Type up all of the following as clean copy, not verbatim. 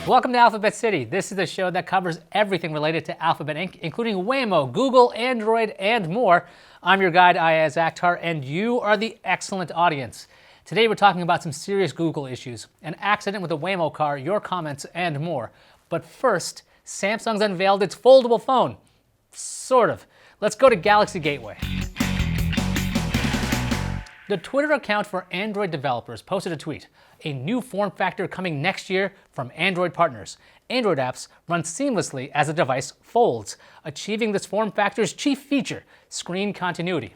Welcome to Alphabet City. This is the show that covers everything related to Alphabet Inc., including Waymo, Google, Android, and more. I'm your guide, Ayaz Akhtar, and you are the excellent audience. Today we're talking about some serious Google issues, an accident with a Waymo car, your comments, and more. But first, Samsung's unveiled its foldable phone. Sort of. Let's go to Galaxy Gateway. The Twitter account for Android developers posted a tweet. A new form factor coming next year from Android partners. Android apps run seamlessly as the device folds, achieving this form factor's chief feature, screen continuity.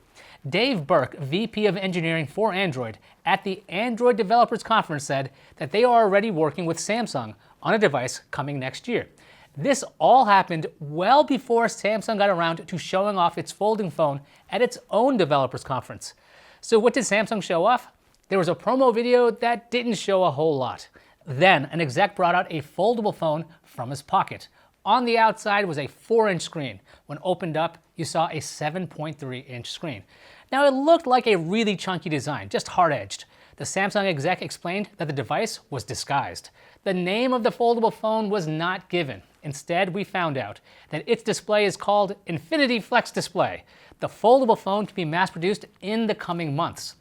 Dave Burke, VP of Engineering for Android, at the Android Developers Conference said that they are already working with Samsung on a device coming next year. This all happened well before Samsung got around to showing off its folding phone at its own developers conference. So what did Samsung show off? There was a promo video that didn't show a whole lot. Then an exec brought out a foldable phone from his pocket. On the outside was a 4-inch screen. When opened up, you saw a 7.3-inch screen. Now it looked like a really chunky design, just hard-edged. The Samsung exec explained that the device was disguised. The name of the foldable phone was not given. Instead, we found out that its display is called Infinity Flex Display. The foldable phone can be mass-produced in the coming months.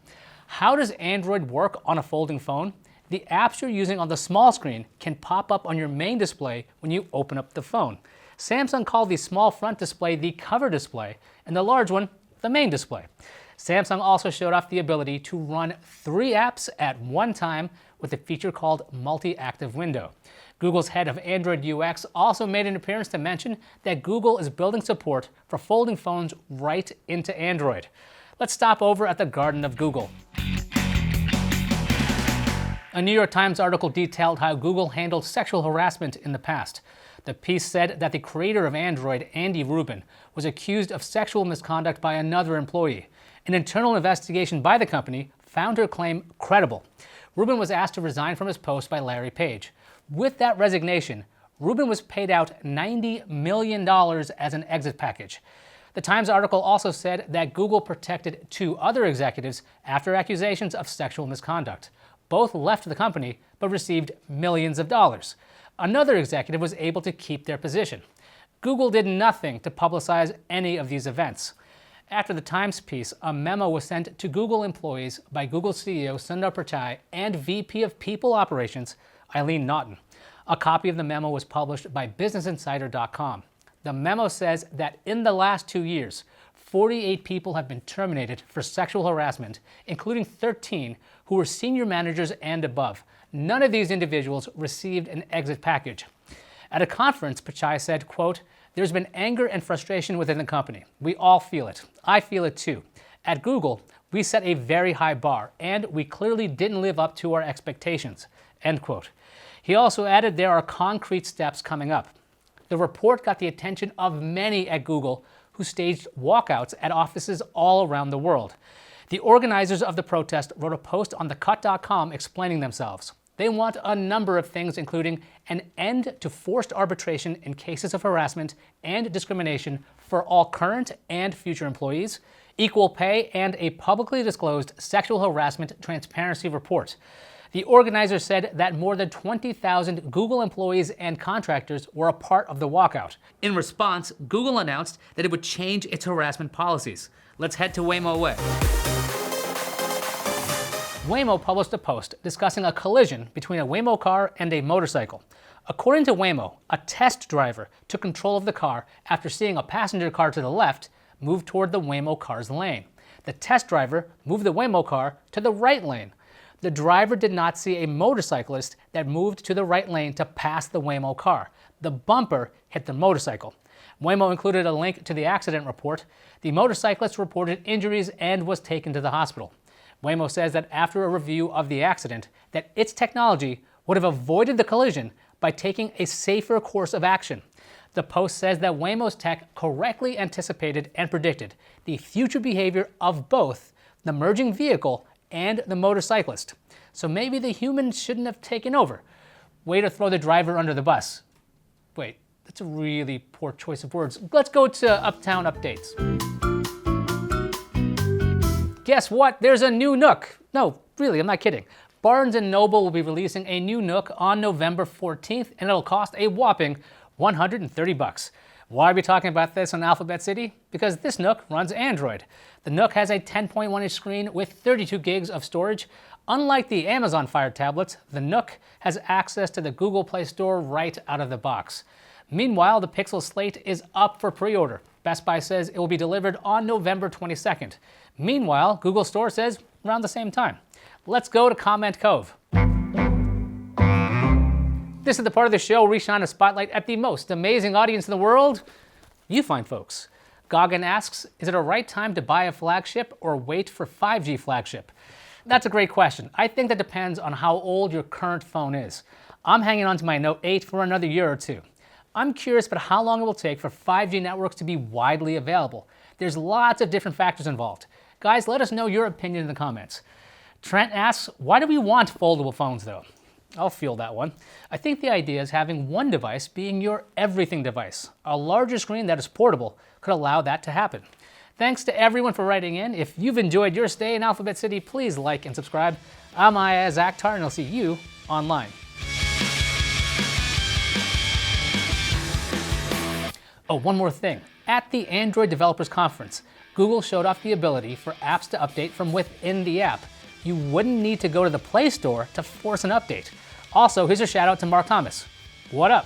How does Android work on a folding phone? The apps you're using on the small screen can pop up on your main display when you open up the phone. Samsung called the small front display the cover display, and the large one the main display. Samsung also showed off the ability to run 3 apps at one time with a feature called Multi-Active Window. Google's head of Android UX also made an appearance to mention that Google is building support for folding phones right into Android. Let's stop over at the Garden of Google. A New York Times article detailed how Google handled sexual harassment in the past. The piece said that the creator of Android, Andy Rubin, was accused of sexual misconduct by another employee. An internal investigation by the company found her claim credible. Rubin was asked to resign from his post by Larry Page. With that resignation, Rubin was paid out $90 million as an exit package. The Times article also said that Google protected 2 other executives after accusations of sexual misconduct. Both left the company but received millions of dollars. Another executive was able to keep their position. Google did nothing to publicize any of these events. After the Times piece, a memo was sent to Google employees by Google CEO Sundar Pichai and VP of People Operations Eileen Naughton. A copy of the memo was published by BusinessInsider.com. The memo says that in the last 2 years, 48 people have been terminated for sexual harassment, including 13 who were senior managers and above. None of these individuals received an exit package. At a conference, Pichai said, quote, "There's been anger and frustration within the company. We all feel it. I feel it too. At Google, we set a very high bar, and we clearly didn't live up to our expectations." End quote. He also added there are concrete steps coming up. The report got the attention of many at Google who staged walkouts at offices all around the world. The organizers of the protest wrote a post on thecut.com explaining themselves. They want a number of things, including an end to forced arbitration in cases of harassment and discrimination for all current and future employees, equal pay, and a publicly disclosed sexual harassment transparency report. The organizers said that more than 20,000 Google employees and contractors were a part of the walkout. In response, Google announced that it would change its harassment policies. Let's head to Waymo Way. Waymo published a post discussing a collision between a Waymo car and a motorcycle. According to Waymo, a test driver took control of the car after seeing a passenger car to the left move toward the Waymo car's lane. The test driver moved the Waymo car to the right lane. The driver did not see a motorcyclist that moved to the right lane to pass the Waymo car. The bumper hit the motorcycle. Waymo included a link to the accident report. The motorcyclist reported injuries and was taken to the hospital. Waymo says that after a review of the accident, that its technology would have avoided the collision by taking a safer course of action. The post says that Waymo's tech correctly anticipated and predicted the future behavior of both the merging vehicle and the motorcyclist. So maybe the human shouldn't have taken over. Way to throw the driver under the bus. Wait, that's a really poor choice of words. Let's go to Uptown Updates. Guess what? There's a new Nook. No, really, I'm not kidding. Barnes & Noble will be releasing a new Nook on November 14th, and it'll cost a whopping $130. Why are we talking about this on Alphabet City? Because this Nook runs Android. The Nook has a 10.1-inch screen with 32 gigs of storage. Unlike the Amazon Fire tablets, the Nook has access to the Google Play Store right out of the box. Meanwhile, the Pixel Slate is up for pre-order. Best Buy says it will be delivered on November 22nd. Meanwhile, Google Store says around the same time. Let's go to Comment Cove. This is the part of the show where we shine a spotlight at the most amazing audience in the world. You fine folks. Goggin asks, is it a right time to buy a flagship or wait for 5G flagship? That's a great question. I think that depends on how old your current phone is. I'm hanging on to my Note 8 for another year or two. I'm curious about how long it will take for 5G networks to be widely available. There's lots of different factors involved. Guys, let us know your opinion in the comments. Trent asks, why do we want foldable phones though? I'll feel that one. I think the idea is having one device being your everything device. A larger screen that is portable could allow that to happen. Thanks to everyone for writing in. If you've enjoyed your stay in Alphabet City, please like and subscribe. I'm Ayaz Akhtar, and I'll see you online. Oh, one more thing. At the Android Developers Conference, Google showed off the ability for apps to update from within the app. You wouldn't need to go to the Play Store to force an update. Also, here's a shout out to Mark Thomas. What up?